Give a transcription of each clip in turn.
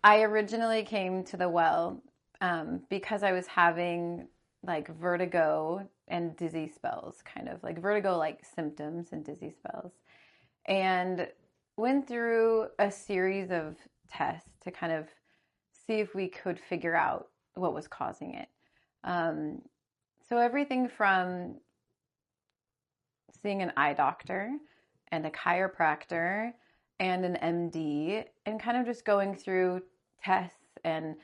I originally came to the well because I was having like vertigo and dizzy spells, kind of like vertigo like symptoms and dizzy spells, and went through a series of tests to kind of see if we could figure out what was causing it. Um, so everything from seeing an eye doctor and a chiropractor and an MD, and kind of just going through tests and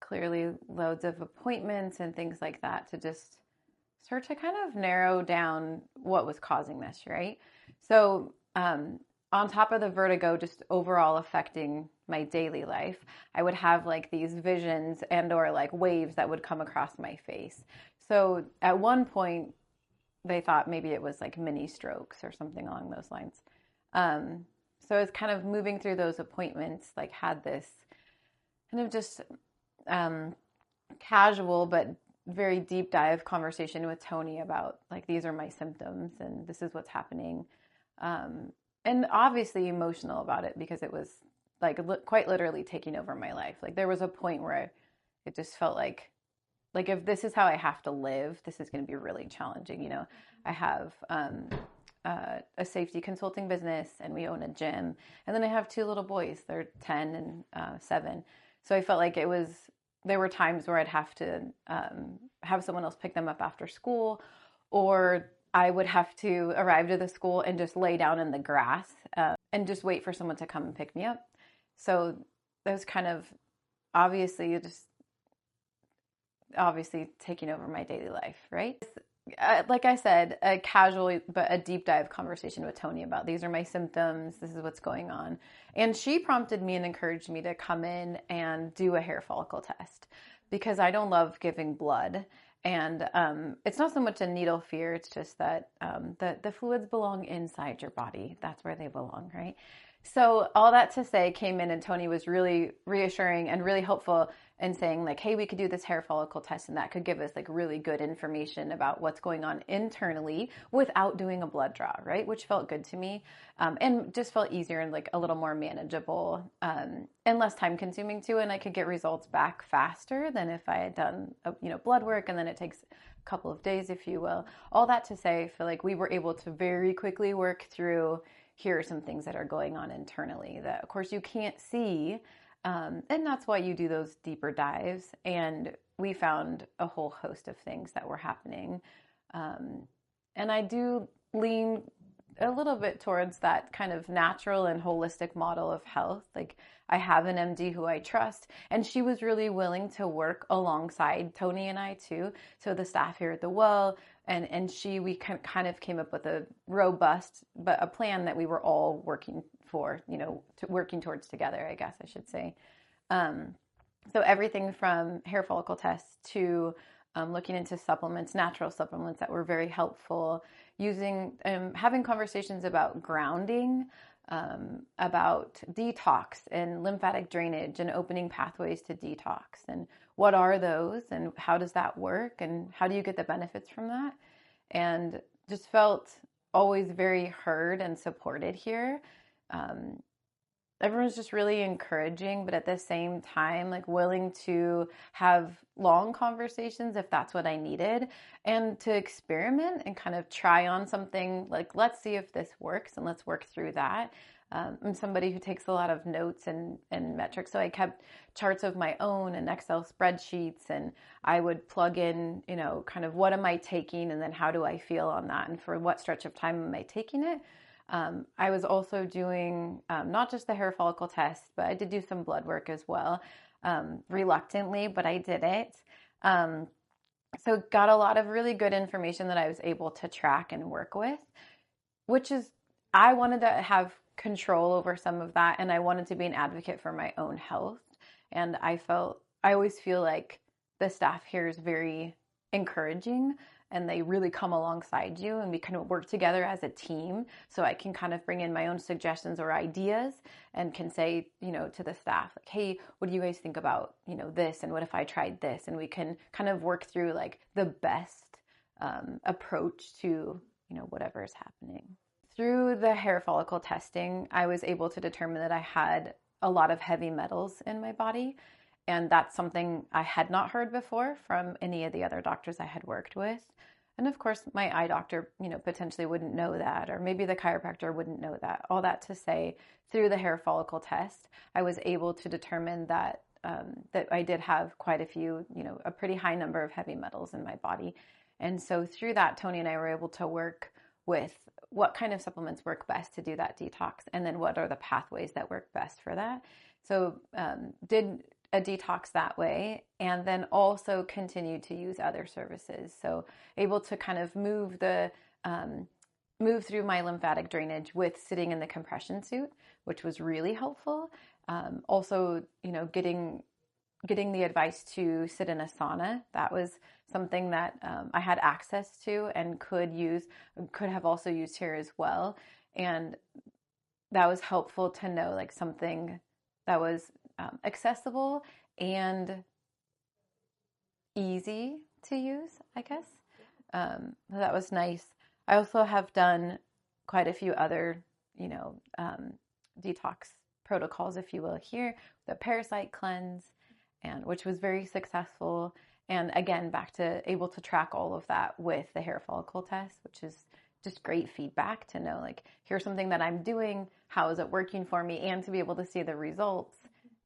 clearly loads of appointments and things like that to just start to kind of narrow down what was causing this, right? So, on top of the vertigo just overall affecting my daily life, I would have like these visions and or like waves that would come across my face. So at one point they thought maybe it was like mini strokes or something along those lines. Um, so I was kind of moving through those appointments, like had this kind of just um, casual but very deep dive conversation with Tony about like these are my symptoms and this is what's happening. Um, and obviously emotional about it because it was like quite literally taking over my life. Like there was a point where it just felt like if this is how I have to live, this is going to be really challenging. You know, I have a safety consulting business and we own a gym. And then I have two little boys. They're 10 and 7. So I felt like there were times where I'd have to have someone else pick them up after school, or I would have to arrive to the school and just lay down in the grass and just wait for someone to come and pick me up. So that was kind of obviously taking over my daily life, right? Like I said, a casual but a deep dive conversation with Tony about these are my symptoms, this is what's going on. And she prompted me and encouraged me to come in and do a hair follicle test because I don't love giving blood. And it's not so much a needle fear, it's just that the fluids belong inside your body. That's where they belong, right? So all that to say, came in and Tony was really reassuring and really helpful in saying like, hey, we could do this hair follicle test and that could give us like really good information about what's going on internally without doing a blood draw, right? Which felt good to me and just felt easier and like a little more manageable and less time consuming too. And I could get results back faster than if I had done blood work and then it takes a couple of days, if you will. All that to say, I feel like we were able to very quickly work through here are some things that are going on internally that, of course, you can't see. And that's why you do those deeper dives. And we found a whole host of things that were happening. And I do lean a little bit towards that kind of natural and holistic model of health. Like I have an MD who I trust, and she was really willing to work alongside Tony and I too. So the staff here at the well and we kind of came up with a robust, but a plan that we were all working for, working towards together, I guess I should say. So everything from hair follicle tests to looking into supplements, natural supplements that were very helpful, having conversations about grounding, about detox and lymphatic drainage and opening pathways to detox. And what are those and how does that work and how do you get the benefits from that? And just felt always very heard and supported here. Everyone's just really encouraging, but at the same time, like willing to have long conversations if that's what I needed and to experiment and kind of try on something like, let's see if this works and let's work through that. I'm somebody who takes a lot of notes and metrics. So I kept charts of my own and Excel spreadsheets, and I would plug in, kind of what am I taking and then how do I feel on that? And for what stretch of time am I taking it? I was also doing not just the hair follicle test, but I did do some blood work as well, reluctantly, but I did it. So got a lot of really good information that I was able to track and work with, which is, I wanted to have control over some of that, and I wanted to be an advocate for my own health. And I always feel like the staff here is very encouraging and they really come alongside you and we kind of work together as a team. So I can kind of bring in my own suggestions or ideas and can say, to the staff, like, hey, what do you guys think about, this? And what if I tried this? And we can kind of work through like the best approach to, whatever is happening. Through the hair follicle testing, I was able to determine that I had a lot of heavy metals in my body. And that's something I had not heard before from any of the other doctors I had worked with. And of course, my eye doctor, potentially wouldn't know that, or maybe the chiropractor wouldn't know that. All that to say, through the hair follicle test, I was able to determine that that I did have quite a few, a pretty high number of heavy metals in my body. And so through that, Tony and I were able to work with what kind of supplements work best to do that detox, and then what are the pathways that work best for that. So did a detox that way, and then also continued to use other services. So able to kind of move through my lymphatic drainage with sitting in the compression suit, which was really helpful. Also, getting the advice to sit in a sauna. That was something that I had access to and could have also used here as well. And that was helpful to know, like, something that was accessible and easy to use, I guess. That was nice. I also have done quite a few other, detox protocols, if you will, here, the parasite cleanse, and which was very successful. And again, back to able to track all of that with the hair follicle test, which is just great feedback to know, like, here's something that I'm doing, how is it working for me, and to be able to see the results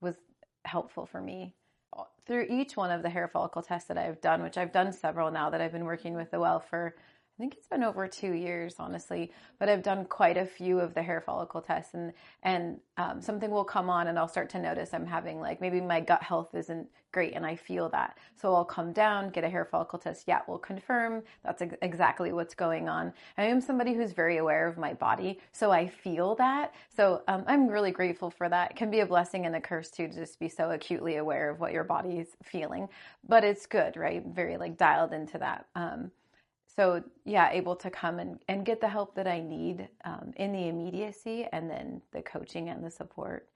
was helpful for me. Through each one of the hair follicle tests that I've done, which I've done several now that I've been working with the well for, I think it's been over 2 years, honestly, but I've done quite a few of the hair follicle tests, and something will come on and I'll start to notice I'm having, like, maybe my gut health isn't great and I feel that. So I'll come down, get a hair follicle test. Yeah, we'll confirm that's exactly what's going on. I am somebody who's very aware of my body, so I feel that. So I'm really grateful for that. It can be a blessing and a curse too, to just be so acutely aware of what your body is feeling, but it's good, right? Very, like, dialed into that. So yeah, able to come and get the help that I need in the immediacy, and then the coaching and the support.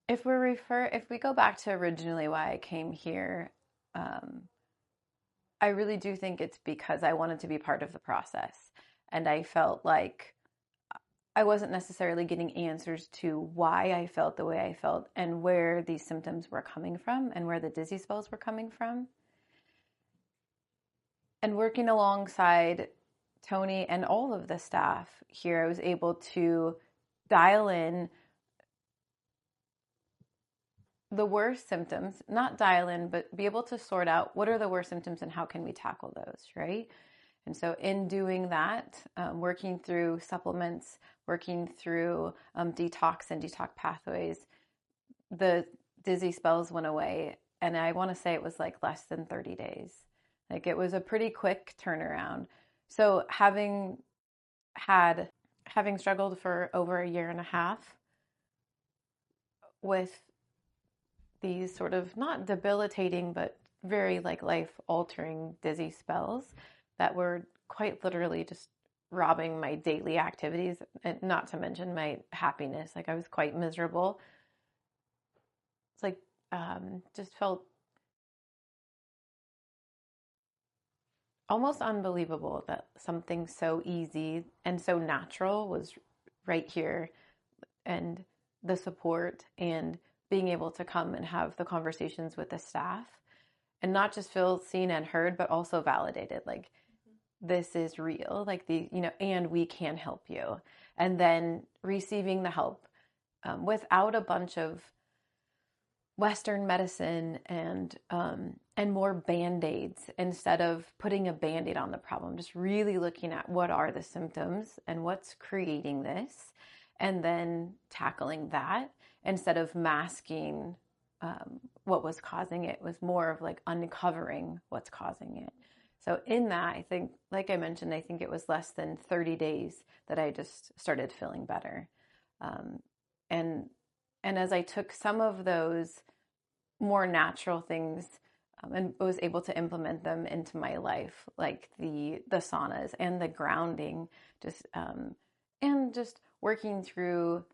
If we go back to originally why I came here, I really do think it's because I wanted to be part of the process. And I felt like I wasn't necessarily getting answers to why I felt the way I felt and where these symptoms were coming from and where the dizzy spells were coming from. And working alongside Tony and all of the staff here, I was able to dial in the worst symptoms, not dial in, but be able to sort out what are the worst symptoms and how can we tackle those, right? And so in doing that, working through supplements, working through detox and detox pathways, the dizzy spells went away. And I want to say it was like less than 30 days. Like, it was a pretty quick turnaround. So having struggled for over a year and a half with these sort of not debilitating, but very, like, life-altering dizzy spells that were quite literally just robbing my daily activities, and not to mention my happiness. Like, I was quite miserable. It's like, just felt almost unbelievable that something so easy and so natural was right here, and the support and being able to come and have the conversations with the staff and not just feel seen and heard, but also validated. Like, this is real, like, and we can help you. And then receiving the help without a bunch of Western medicine and more Band-Aids, instead of putting a Band-Aid on the problem, just really looking at what are the symptoms and what's creating this, and then tackling that instead of masking what was causing it. Was more of, like, uncovering what's causing it. So in that, I think, like I mentioned, I think it was less than 30 days that I just started feeling better. And as I took some of those more natural things and was able to implement them into my life, like the saunas and the grounding, and just working through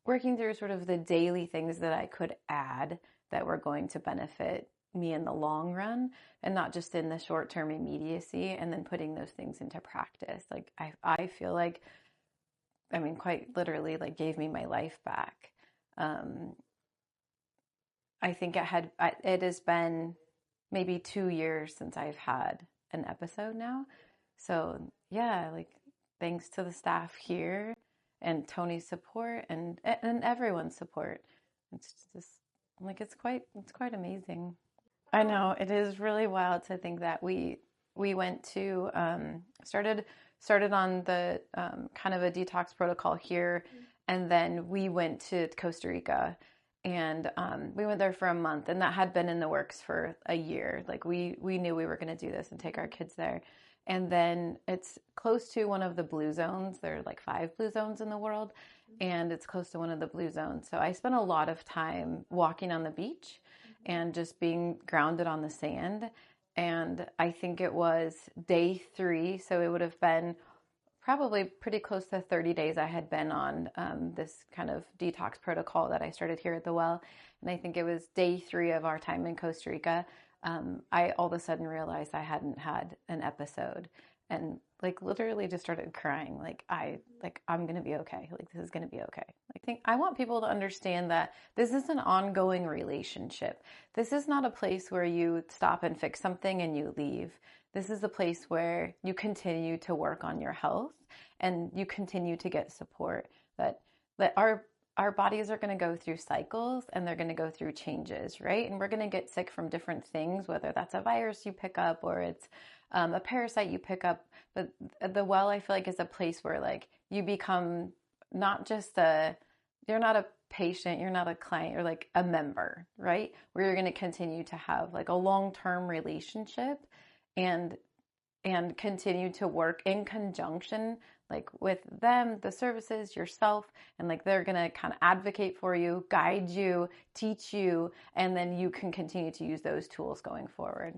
sort of the daily things that I could add that were going to benefit me in the long run, and not just in the short-term immediacy, and then putting those things into practice. Like, I feel like, I mean, quite literally, like, gave me my life back. I think it has been maybe 2 years since I've had an episode now. So yeah, like thanks to the staff here and Tony's support and everyone's support. It's just like it's quite amazing. I know it is really wild to think that we went to started on the kind of a detox protocol here, and then we went to Costa Rica, and we went there for a month, and that had been in the works for a year. Like we knew we were going to do this and take our kids there, and then it's close to one of the blue zones. There are like 5 blue zones in the world, and it's close to one of the blue zones. So I spent a lot of time walking on the beach and just being grounded on the sand. And I think it was day 3, so it would have been probably pretty close to 30 days I had been on this kind of detox protocol that I started here at the well. And I think it was day 3 of our time in Costa Rica. I all of a sudden realized I hadn't had an episode, and like literally just started crying. I'm gonna be okay. Like this is gonna be okay. I want people to understand that this is an ongoing relationship. This is not a place where you stop and fix something and you leave. This is a place where you continue to work on your health and you continue to get support. That our bodies are going to go through cycles and they're going to go through changes, right? And we're going to get sick from different things, whether that's a virus you pick up or it's a parasite you pick up. But the well, I feel like, is a place where like you become not just you're not a patient, you're not a client, you're like a member, right? Where you're going to continue to have like a long-term relationship and continue to work in conjunction like with them, the services, yourself, and like they're going to kind of advocate for you, guide you, teach you, and then you can continue to use those tools going forward.